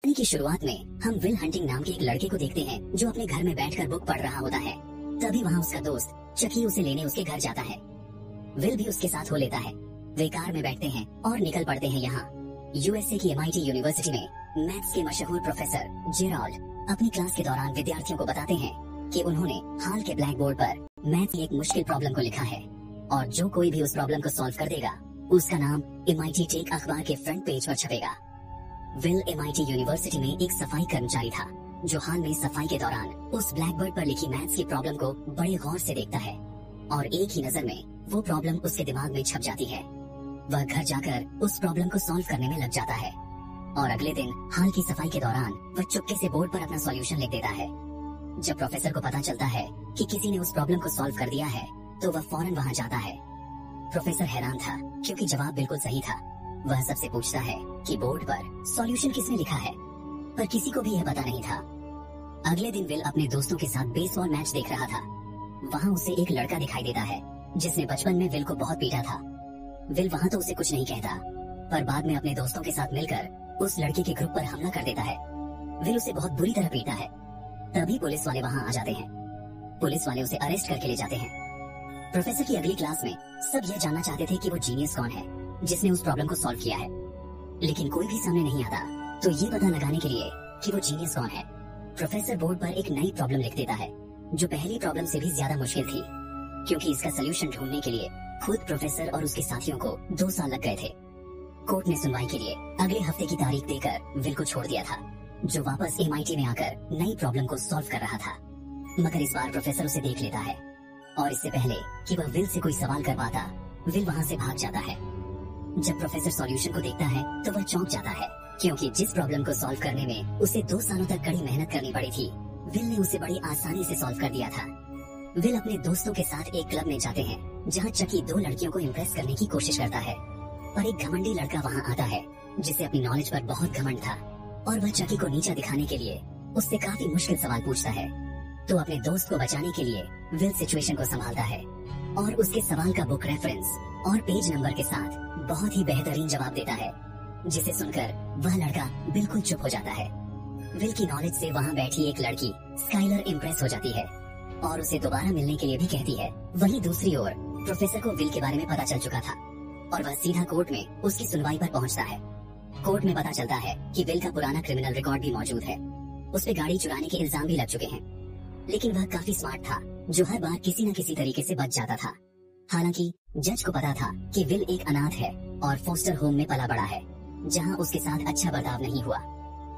कहानी की शुरुआत में हम विल हंटिंग नाम के एक लड़के को देखते हैं जो अपने घर में बैठकर बुक पढ़ रहा होता है। तभी वहाँ उसका दोस्त चकी उसे लेने उसके घर जाता है। विल भी उसके साथ हो लेता है। वे कार में बैठते हैं और निकल पड़ते हैं। यहाँ यूएसए की MIT यूनिवर्सिटी में मैथ्स के मशहूर प्रोफेसर जेराल्ड अपनी क्लास के दौरान विद्यार्थियों को बताते हैं कि उन्होंने हाल के ब्लैक बोर्ड पर मैथ्स की एक मुश्किल प्रॉब्लम को लिखा है और जो कोई भी उस प्रॉब्लम को सॉल्व कर देगा उसका नाम MIT टेक अखबार के फ्रंट पेज पर छपेगा। विल MIT यूनिवर्सिटी में एक सफाई कर्मचारी था जो हाल में सफाई के दौरान उस ब्लैक बोर्ड पर लिखी मैथ्स की प्रॉब्लम को बड़े गौर से देखता है और एक ही नजर में वो प्रॉब्लम उसके दिमाग में छप जाती है। वह घर जाकर उस प्रॉब्लम को सॉल्व करने में लग जाता है और अगले दिन हाल की सफाई के दौरान वह चुपके से बोर्ड पर अपना सॉल्यूशन लिख देता है। जब प्रोफेसर को पता चलता है कि किसी ने उस प्रॉब्लम को सॉल्व कर दिया है तो वह फौरन वहाँ जाता है। प्रोफेसर हैरान था क्योंकि जवाब बिल्कुल सही था। वह सबसे पूछता है कि बोर्ड पर सॉल्यूशन किसने लिखा है, पर किसी को भी यह पता नहीं था। अगले दिन विल अपने दोस्तों के साथ बेसबॉल मैच देख रहा था। वहाँ उसे एक लड़का दिखाई देता है जिसने बचपन में विल को बहुत पीटा था। विल वहाँ तो उसे कुछ नहीं कहता, पर बाद में अपने दोस्तों के साथ मिलकर उस लड़के के ग्रुप पर हमला कर देता है। विल उसे बहुत बुरी तरह पीटता है। तभी पुलिस वाले वहाँ आ जाते हैं। पुलिस वाले उसे अरेस्ट करके ले जाते हैं। प्रोफेसर की अगली क्लास में सब यह जानना चाहते थे कि वो जीनियस कौन है जिसने उस प्रॉब्लम को सॉल्व किया है, लेकिन कोई भी सामने नहीं आता। तो ये पता लगाने के लिए कि वो जीनियस कौन है, प्रोफेसर बोर्ड पर एक नई प्रॉब्लम लिख देता है जो पहली प्रॉब्लम से भी ज्यादा मुश्किल थी, क्योंकि इसका सलूशन ढूंढने के लिए खुद प्रोफेसर और उसके साथियों को 2 साल लग गए थे। कोर्ट ने सुनवाई के लिए अगले हफ्ते की तारीख देकर विल को छोड़ दिया था, जो वापस MIT में आकर नई प्रॉब्लम को सॉल्व कर रहा था। मगर इस बार प्रोफेसर उसे देख लेता है और इससे पहले कि वह विल से कोई सवाल कर पाता, विल वहाँ से भाग जाता है। जब प्रोफेसर सॉल्यूशन को देखता है तो वह चौंक जाता है, क्योंकि जिस प्रॉब्लम को सॉल्व करने में उसे 2 सालों तक कड़ी मेहनत करनी पड़ी थी, विल ने उसे बड़ी आसानी से सॉल्व कर दिया था। विल अपने दोस्तों के साथ एक क्लब में जाते हैं जहाँ चकी 2 लड़कियों को इम्प्रेस करने की कोशिश करता है, पर एक घमंडी लड़का वहाँ आता है जिसे अपनी नॉलेज पर बहुत घमंड था और वह चकी को नीचा दिखाने के लिए उससे काफी मुश्किल सवाल पूछता है। तो अपने दोस्त को बचाने के लिए विल सिचुएशन को संभालता है और उसके सवाल का बुक रेफरेंस और पेज नंबर के साथ बहुत ही बेहतरीन जवाब देता है, जिसे सुनकर वह लड़का बिल्कुल चुप हो जाता है। विल की नॉलेज से वहाँ बैठी एक लड़की स्काइलर इम्प्रेस हो जाती है और उसे दोबारा मिलने के लिए भी कहती है। वहीं दूसरी ओर प्रोफेसर को विल के बारे में पता चल चुका था और वह सीधा कोर्ट में उसकी सुनवाई पर पहुँचता है। कोर्ट में पता चलता है कि विल का पुराना क्रिमिनल रिकॉर्ड भी मौजूद है। उस पे गाड़ी चुराने के इल्जाम भी लग चुके हैं, लेकिन वह काफी स्मार्ट था जो हर बार किसी न किसी तरीके से बच जाता था। हालांकि जज को पता था कि विल एक अनाथ है और फोस्टर होम में पला बड़ा है, जहां उसके साथ अच्छा बर्ताव नहीं हुआ।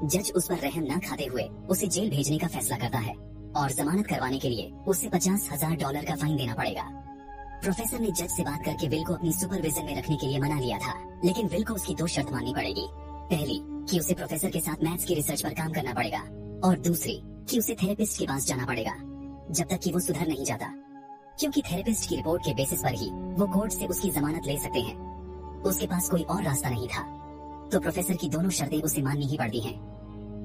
जज उस पर रहम न खाते हुए उसे जेल भेजने का फैसला करता है और जमानत करवाने के लिए उसे $50,000 का फाइन देना पड़ेगा। प्रोफेसर ने जज से बात करके विल को अपनी सुपरविजन में रखने के लिए मना लिया था, लेकिन विल को उसकी 2 शर्त माननी पड़ेगी। पहली कि उसे प्रोफेसर के साथ मैथ्स की रिसर्च पर काम करना पड़ेगा और दूसरी कि उसे थेरेपिस्ट के पास जाना पड़ेगा जब तक कि वो सुधर नहीं जाता, क्योंकि थेरेपिस्ट की रिपोर्ट के बेसिस पर ही वो कोर्ट से उसकी जमानत ले सकते हैं। उसके पास कोई और रास्ता नहीं था, तो प्रोफेसर की दोनों शर्तें उसे माननी ही पड़ती हैं।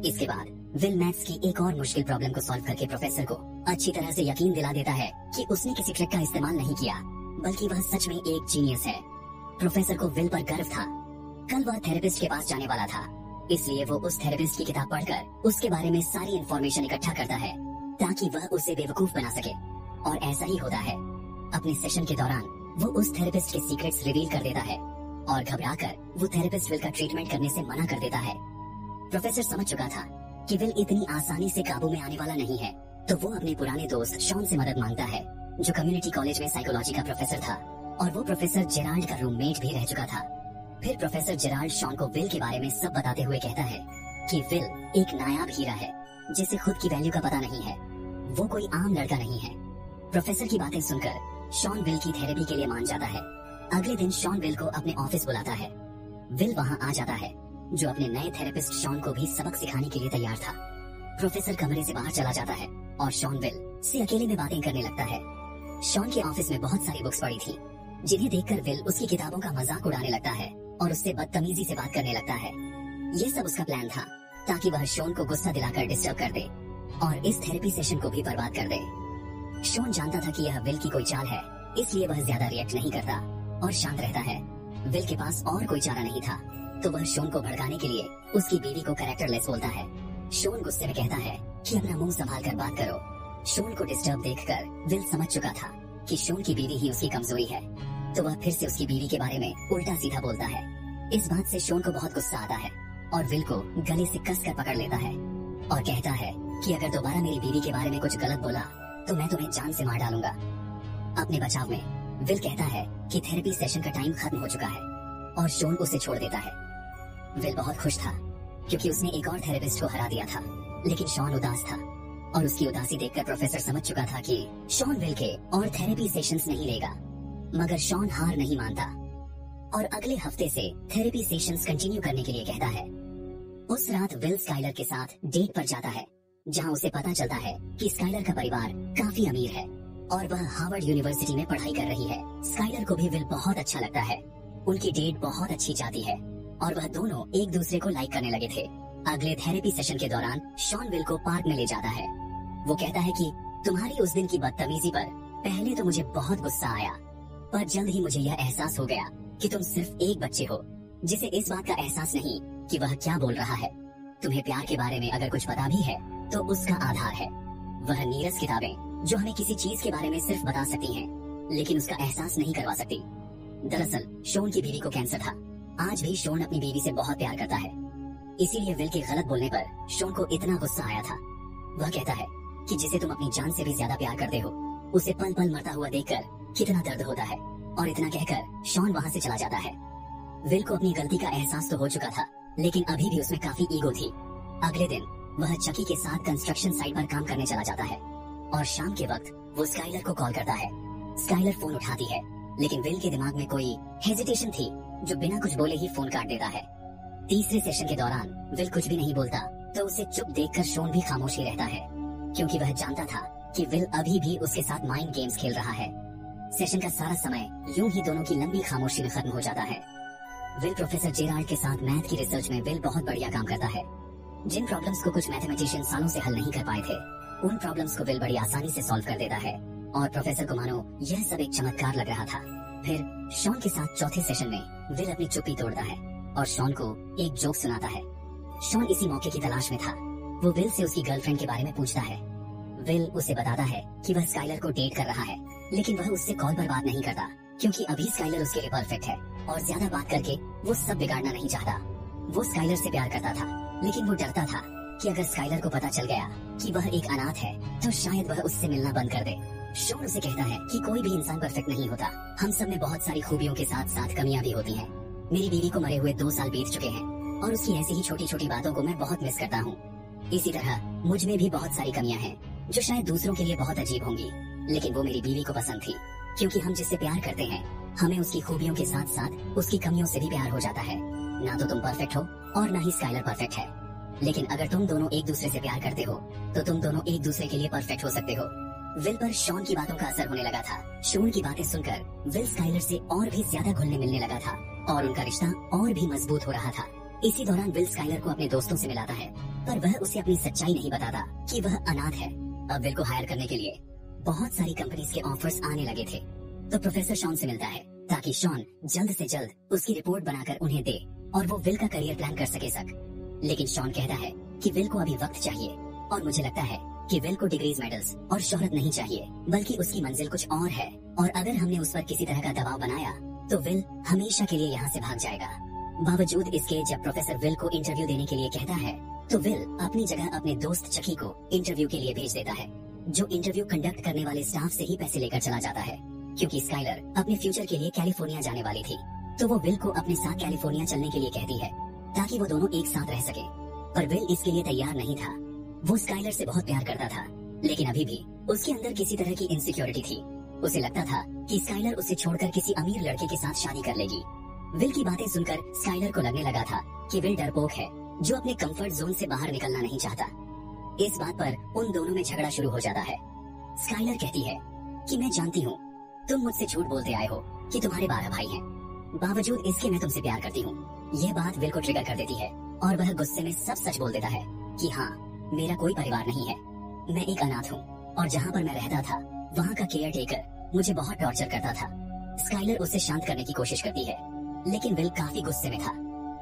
इसके बाद विल मैथ्स की एक और मुश्किल प्रॉब्लम को सॉल्व करके प्रोफेसर को अच्छी तरह से यकीन दिला देता है कि उसने किसी ट्रिक का इस्तेमाल नहीं किया, बल्कि वह सच में एक जीनियस है। प्रोफेसर को विल पर गर्व था। कल वह थेरेपिस्ट के पास जाने वाला था, इसलिए वो उस थेरेपिस्ट की किताब पढ़कर उसके बारे में सारी इन्फॉर्मेशन इकट्ठा करता है ताकि वह उसे बेवकूफ बना सके। और ऐसा ही होता है। अपने सेशन के दौरान वो उस थेरेपिस्ट के सीक्रेट्स रिवील कर देता है और घबराकर वो थेरेपिस्ट विल का ट्रीटमेंट करने से मना कर देता है। प्रोफेसर समझ चुका था कि विल इतनी आसानी से काबू में आने वाला नहीं है, तो वो अपने पुराने दोस्त शॉन से मदद मांगता है, जो कम्युनिटी कॉलेज में साइकोलॉजी का प्रोफेसर था और वो प्रोफेसर जेराल्ड का रूममेट भी रह चुका था। फिर प्रोफेसर जेराल्ड शॉन को विल के बारे में सब बताते हुए कहता है कि विल एक नायाब हीरा है जिसे खुद की वैल्यू का पता नहीं है। वो कोई आम लड़का नहीं है। प्रोफेसर की बातें सुनकर शॉन विल की थेरेपी के लिए मान जाता है। अगले दिन शॉन विल को अपने ऑफिस बुलाता है। विल वहाँ आ जाता है, जो अपने नए थेरेपिस्ट शॉन को भी सबक सिखाने के लिए तैयार था। प्रोफेसर कमरे से बाहर चला जाता है और शॉन विल से अकेले में बातें करने लगता है। शॉन के ऑफिस में बहुत सारी बुक्स पड़ी थी, जिन्हें देखकर विल उसकी किताबों का मजाक उड़ाने लगता है और उससे बदतमीजी से बात करने लगता है। ये सब उसका प्लान था ताकि वह शॉन को गुस्सा दिलाकर डिस्टर्ब कर दे और इस थेरेपी सेशन को भी बर्बाद कर दे। शॉन जानता था कि यह विल की कोई चाल है, इसलिए वह ज्यादा रिएक्ट नहीं करता और शांत रहता है। विल के पास और कोई चारा नहीं था, तो वह शॉन को भड़काने के लिए उसकी बीवी को कैरेक्टरलेस बोलता है। शॉन गुस्से में कहता है कि अपना मुंह संभाल कर बात करो। शॉन को डिस्टर्ब देखकर विल समझ चुका था कि शॉन की बीवी ही उसकी कमजोरी है, तो वह फिर से उसकी बीवी के बारे में उल्टा सीधा बोलता है। इस बात से शॉन को बहुत गुस्सा आता है और विल को गले से कसकर पकड़ लेता है और कहता है कि अगर दोबारा मेरी बीवी के बारे में कुछ गलत बोला तो मैं तुम्हें जान से मार डालूंगा। अपने बचाव में विल कहता है कि थेरेपी सेशन का टाइम खत्म हो चुका है और शॉन उसे छोड़ देता है। विल बहुत खुश था क्योंकि उसने एक और थेरेपिस्ट को हरा दिया था, लेकिन शॉन उदास था और उसकी उदासी देखकर प्रोफेसर समझ चुका था कि शॉन विल के और थेरेपी सेशंस नहीं लेगा। मगर शॉन हार नहीं मानता और अगले हफ्ते से थेरेपी सेशंस कंटिन्यू करने के लिए कहता है। उस रात विल स्काइलर के साथ डेट पर जाता है, जहां उसे पता चलता है कि स्काइलर का परिवार काफी अमीर है और वह हार्वर्ड यूनिवर्सिटी में पढ़ाई कर रही है। स्काइलर को भी विल बहुत अच्छा लगता है। उनकी डेट बहुत अच्छी जाती है और वह दोनों एक दूसरे को लाइक करने लगे थे। अगले थेरेपी सेशन के दौरान शॉन विल को पार्क में ले जाता है। वो कहता है कि तुम्हारी उस दिन की बदतमीजी पर पहले तो मुझे बहुत गुस्सा आया, पर जल्द ही मुझे यह एहसास हो गया कि तुम सिर्फ एक बच्चे हो जिसे इस बात का एहसास नहीं कि वह क्या बोल रहा है। तुम्हें प्यार के बारे में अगर कुछ पता भी है तो उसका आधार है वह नीरस किताबें, जो हमें किसी चीज के बारे में सिर्फ बता सकती हैं, लेकिन उसका एहसास नहीं करवा सकती। दरअसल शॉन की बीवी को कैंसर था। आज भी शॉन अपनी बीवी से बहुत प्यार करता है, इसीलिए विल के गलत बोलने पर शॉन को इतना गुस्सा आया था। वह कहता है कि जिसे तुम अपनी जान से भी ज्यादा प्यार करते हो, उसे पल पल मरता हुआ देखकर कितना दर्द होता है। और इतना कहकर शॉन वहाँ से चला जाता है। विल को अपनी गलती का एहसास तो हो चुका था, लेकिन अभी भी उसमें काफी ईगो थी। अगले दिन वह चकी के साथ कंस्ट्रक्शन साइट पर काम करने चला जाता है और शाम के वक्त वो स्काइलर को कॉल करता है। स्काइलर फोन उठाती है, लेकिन विल के दिमाग में कोई हेजिटेशन थी जो बिना कुछ बोले ही फोन काट देता है। तीसरे सेशन के दौरान विल कुछ भी नहीं बोलता, तो उसे चुप देखकर शॉन भी खामोश ही रहता है, क्योंकि वह जानता था कि विल अभी भी उसके साथ माइंड गेम्स खेल रहा है। सेशन का सारा समय यूं ही दोनों की लंबी खामोशी में खत्म हो जाता है। विल प्रोफेसर जेराल्ड के साथ मैथ की रिसर्च में विल बहुत बढ़िया काम करता है। जिन प्रॉब्लम्स को कुछ मैथमेटिशियन सालों से हल नहीं कर पाए थे, उन प्रॉब्लम्स को विल बड़ी आसानी से सॉल्व कर देता है और प्रोफेसर को मानो यह सब एक चमत्कार लग रहा था। फिर शॉन के साथ चौथे सेशन में विल अपनी चुप्पी तोड़ता है और शॉन को एक जोक सुनाता है। शॉन इसी मौके की तलाश में था। वो विल से उसकी गर्लफ्रेंड के बारे में पूछता है। विल उसे बताता है कि वह स्काइलर को डेट कर रहा है, लेकिन वह उससे कॉल पर बात नहीं करता, क्योंकि अभी स्काइलर उसके लिए परफेक्ट है और ज्यादा बात करके वो सब बिगाड़ना नहीं चाहता। वो स्काइलर से प्यार करता था, लेकिन वो डरता था कि अगर स्काइलर को पता चल गया कि वह एक अनाथ है, तो शायद वह उससे मिलना बंद कर दे। शॉन उसे कहता है कि कोई भी इंसान परफेक्ट नहीं होता। हम सब में बहुत सारी खूबियों के साथ साथ कमियां भी होती हैं। मेरी बीवी को मरे हुए 2 साल बीत चुके हैं और उसकी ऐसी ही छोटी छोटी बातों को मैं बहुत मिस करता हूँ। इसी तरह मुझ में भी बहुत सारी कमियां हैं जो शायद दूसरों के लिए बहुत अजीब होंगी, लेकिन वो मेरी बीवी को पसंद थी, क्योंकि हम जिससे प्यार करते हैं हमें उसकी खूबियों के साथ साथ उसकी कमियों से भी प्यार हो जाता है। ना तो तुम परफेक्ट हो और ना ही स्काइलर परफेक्ट है, लेकिन अगर तुम दोनों एक दूसरे से प्यार करते हो तो तुम दोनों एक दूसरे के लिए परफेक्ट हो सकते हो। विल पर शॉन की बातों का असर होने लगा था। शॉन की बातें सुनकर विल स्काइलर से और भी ज्यादा घुलने मिलने लगा था और उनका रिश्ता और भी मजबूत हो रहा था। इसी दौरान विल स्काइलर को अपने दोस्तों से मिलाता है, पर वह उसे अपनी सच्चाई नहीं बताता कि वह अनाथ है। अब विल को हायर करने के लिए बहुत सारी कंपनीज के ऑफर्स आने लगे थे, तो प्रोफेसर शॉन से मिलता है ताकि शॉन जल्द से जल्द उसकी रिपोर्ट बनाकर उन्हें दे और वो विल का करियर प्लान कर सके। लेकिन शॉन कहता है कि विल को अभी वक्त चाहिए और मुझे लगता है कि विल को डिग्रीज, मेडल्स और शोहरत नहीं चाहिए, बल्कि उसकी मंजिल कुछ और है और अगर हमने उस पर किसी तरह का दबाव बनाया तो विल हमेशा के लिए यहाँ से भाग जाएगा। बावजूद इसके जब प्रोफेसर विल को इंटरव्यू देने के लिए कहता है तो विल अपनी जगह अपने दोस्त चकी को इंटरव्यू के लिए भेज देता है, जो इंटरव्यू कंडक्ट करने वाले स्टाफ से ही पैसे लेकर चला जाता है, क्योंकि स्काइलर अपने फ्यूचर के लिए कैलिफोर्निया जाने वाली थी। तो वो विल को अपने साथ कैलिफोर्निया चलने के लिए कहती है ताकि वो दोनों एक साथ रह सके, पर विल इसके लिए तैयार नहीं था। वो स्काइलर से बहुत प्यार करता था, लेकिन अभी भी उसके अंदर किसी तरह की इनसिक्योरिटी थी। उसे लगता था कि स्काइलर उसे छोड़कर किसी अमीर लड़के के साथ शादी कर लेगी। विल की बातें सुनकर स्काइलर को लगने लगा था कि विल डरपोक है जो अपने कंफर्ट जोन से बाहर निकलना नहीं चाहता। इस बात पर उन दोनों में झगड़ा शुरू हो जाता है। स्काइलर कहती है कि मैं जानती हूँ तुम मुझसे झूठ बोलते आए हो कि तुम्हारे 12 भाई हैं, बावजूद इसके मैं तुमसे प्यार करती हूँ। यह बात विल को ट्रिगर कर देती है और वह गुस्से में सब सच बोल देता है कि हाँ, मेरा कोई परिवार नहीं है, मैं एक अनाथ हूँ और जहाँ पर मैं रहता था वहाँ का केयर टेकर मुझे बहुत टॉर्चर करता था। स्काइलर उसे शांत करने की कोशिश करती है, लेकिन विल काफी गुस्से में था।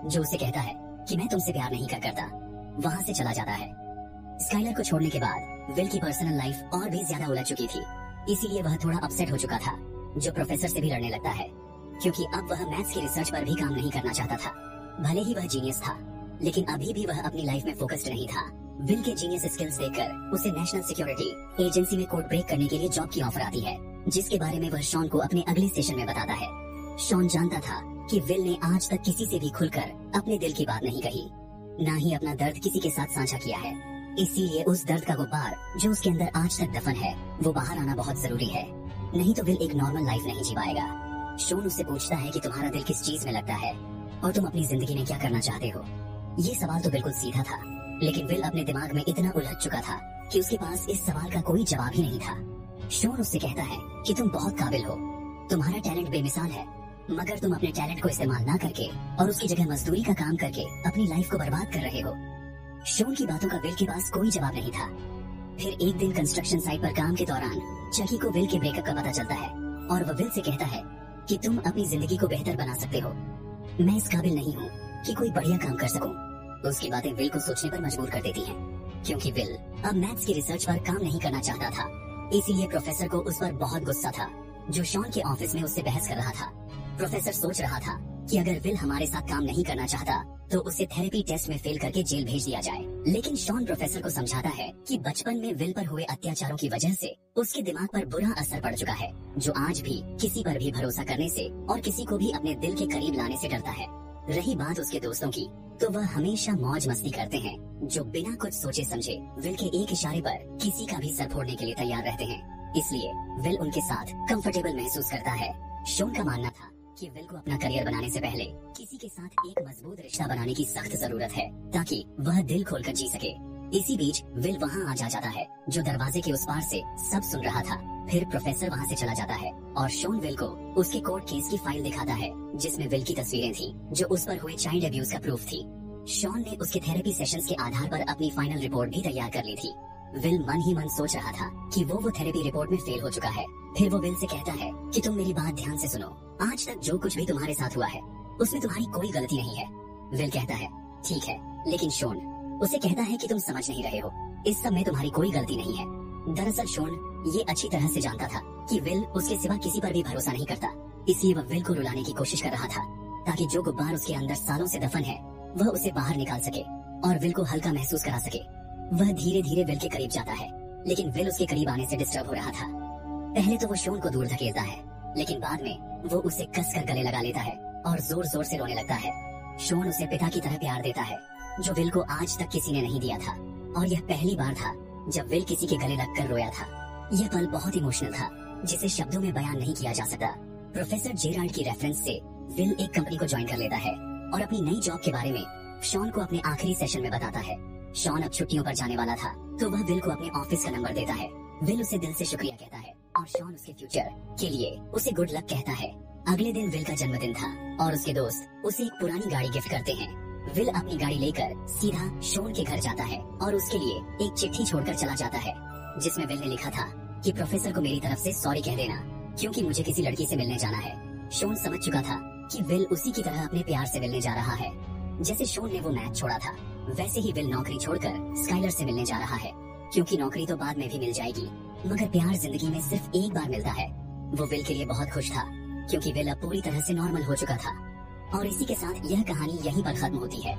जो उसे कहता है कि मैं तुमसे प्यार नहीं करता। वहाँ से चला जाता है। स्काइलर को छोड़ने के बाद विल की पर्सनल लाइफ और भी ज्यादा उलझ चुकी थी, इसीलिए वह थोड़ा अपसेट हो चुका था, जो प्रोफेसर से भी लड़ने लगता है, क्योंकि अब वह मैथ्स की रिसर्च पर भी काम नहीं करना चाहता था। भले ही वह जीनियस था, लेकिन अभी भी वह अपनी लाइफ में फोकस्ड नहीं था। विल के जीनियस स्किल्स देखकर उसे नेशनल सिक्योरिटी एजेंसी में कोड ब्रेक करने के लिए जॉब की ऑफर आती है, जिसके बारे में वह शॉन को अपने अगले सेशन में बताता है। शॉन जानता था कि विल ने आज तक किसी से भी खुलकर अपने दिल की बात नहीं कही, ना ही अपना दर्द किसी के साथ साझा किया है। इसीलिए उस दर्द का गुब्बार जो उसके अंदर आज तक दफन है, वो बाहर आना बहुत जरूरी है, नहीं तो विल एक नॉर्मल लाइफ नहीं जी पाएगा। शॉन उससे पूछता है कि तुम्हारा दिल किस चीज में लगता है और तुम अपनी जिंदगी में क्या करना चाहते हो। ये सवाल तो बिल्कुल सीधा था, लेकिन विल अपने दिमाग में इतना उलझ चुका था कि उसके पास इस सवाल का कोई जवाब ही नहीं था। शॉन उससे कहता है कि तुम बहुत काबिल हो, तुम्हारा टैलेंट बेमिसाल है, मगर तुम अपने टैलेंट को इस्तेमाल ना करके और उसकी जगह मजदूरी का काम करके अपनी लाइफ को बर्बाद कर रहे हो। शॉन की बातों का विल के पास कोई जवाब नहीं था। फिर एक दिन कंस्ट्रक्शन साइट पर काम के दौरान चकी को विल के ब्रेकअप का पता चलता है और वह विल से कहता है कि तुम अपनी जिंदगी को बेहतर बना सकते हो, मैं इस काबिल नहीं हूँ कि कोई बढ़िया काम कर सकूं। उसकी बातें विल को सोचने पर मजबूर कर देती हैं, क्योंकि विल अब मैथ्स की रिसर्च पर काम नहीं करना चाहता था। इसीलिए प्रोफेसर को उस पर बहुत गुस्सा था, जो शॉन के ऑफिस में उससे बहस कर रहा था। प्रोफेसर सोच रहा था कि अगर विल हमारे साथ काम नहीं करना चाहता तो उसे थेरेपी टेस्ट में फेल करके जेल भेज दिया जाए। लेकिन शॉन प्रोफेसर को समझाता है कि बचपन में विल पर हुए अत्याचारों की वजह से उसके दिमाग पर बुरा असर पड़ चुका है, जो आज भी किसी पर भी भरोसा करने से और किसी को भी अपने दिल के करीब लाने से डरता है। रही बात उसके दोस्तों की, तो वह हमेशा मौज मस्ती करते हैं, जो बिना कुछ सोचे समझे विल के एक इशारे पर किसी का भी सर फोड़ने के लिए तैयार रहते हैं। इसलिए विल उनके साथ कंफर्टेबल महसूस करता है। शॉन का मानना था कि विल को अपना करियर बनाने से पहले किसी के साथ एक मजबूत रिश्ता बनाने की सख्त जरूरत है, ताकि वह दिल खोलकर जी सके। इसी बीच विल वहाँ आ जाता है, जो दरवाजे के उस पार से सब सुन रहा था। फिर प्रोफेसर वहाँ से चला जाता है और शॉन विल को उसके कोर्ट केस की फाइल दिखाता है, जिसमें विल की तस्वीरें थी, जो उस पर हुए चाइल्ड अब्यूज का प्रूफ थी। शॉन ने उसके थेरेपी सेशंस के आधार पर अपनी फाइनल रिपोर्ट भी तैयार कर ली थी। विल मन ही मन सोच रहा था कि वो थेरेपी रिपोर्ट में फेल हो चुका है। फिर वो विल से कहता है कि तुम मेरी बात ध्यान से सुनो, आज तक जो कुछ भी तुम्हारे साथ हुआ है उसमें तुम्हारी कोई गलती नहीं है। विल कहता है ठीक है, लेकिन शॉन उसे कहता है कि तुम समझ नहीं रहे हो, इस सब में तुम्हारी कोई गलती नहीं है। दरअसल शॉन ये अच्छी तरह से जानता था कि विल उसके सिवा किसी पर भी भरोसा नहीं करता, इसलिए वह विल को रुलाने की कोशिश कर रहा था, ताकि जो गुब्बार उसके अंदर सालों से दफन है वह उसे बाहर निकाल सके और विल को हल्का महसूस करा सके। वह धीरे धीरे विल के करीब जाता है, लेकिन विल उसके करीब आने से डिस्टर्ब हो रहा था। पहले तो वो शॉन को दूर धकेलता है, लेकिन बाद में वो उसे कसकर गले लगा लेता है और जोर जोर से रोने लगता है। शॉन उसे पिता की तरह प्यार देता है, जो विल को आज तक किसी ने नहीं दिया था, और यह पहली बार था जब विल किसी के गले लगकर रोया था। यह पल बहुत इमोशनल था, जिसे शब्दों में बयान नहीं किया जा सकता। प्रोफेसर जेराल्ड की रेफरेंस से विल एक कंपनी को ज्वाइन कर लेता है और अपनी नई जॉब के बारे में शॉन को अपने आखिरी सेशन में बताता है। शॉन अब छुट्टियों पर जाने वाला था, तो वह विल को अपने ऑफिस का नंबर देता है। विल उसे दिल से शुक्रिया कहता है और शॉन उसके फ्यूचर के लिए उसे गुड लक कहता है। अगले दिन विल का जन्मदिन था और उसके दोस्त उसे एक पुरानी गाड़ी गिफ्ट करते हैं। विल अपनी गाड़ी लेकर सीधा शॉन के घर जाता है और उसके लिए एक चिट्ठी छोड़कर चला जाता है, जिसमें विल ने लिखा था कि प्रोफेसर को मेरी तरफ से सॉरी कह देना, क्योंकि मुझे किसी लड़की से मिलने जाना है। शॉन समझ चुका था कि विल उसी की तरह अपने प्यार से मिलने जा रहा है। जैसे शॉन ने वो मैच छोड़ा था, वैसे ही विल नौकरी छोड़कर स्काइलर से मिलने जा रहा है, क्योंकि नौकरी तो बाद में भी मिल जाएगी, मगर प्यार जिंदगी में सिर्फ एक बार मिलता है। वो विल के लिए बहुत खुश था, क्योंकि विल अब पूरी तरह से नॉर्मल हो चुका था। और इसी के साथ यह कहानी यहीं पर खत्म होती है।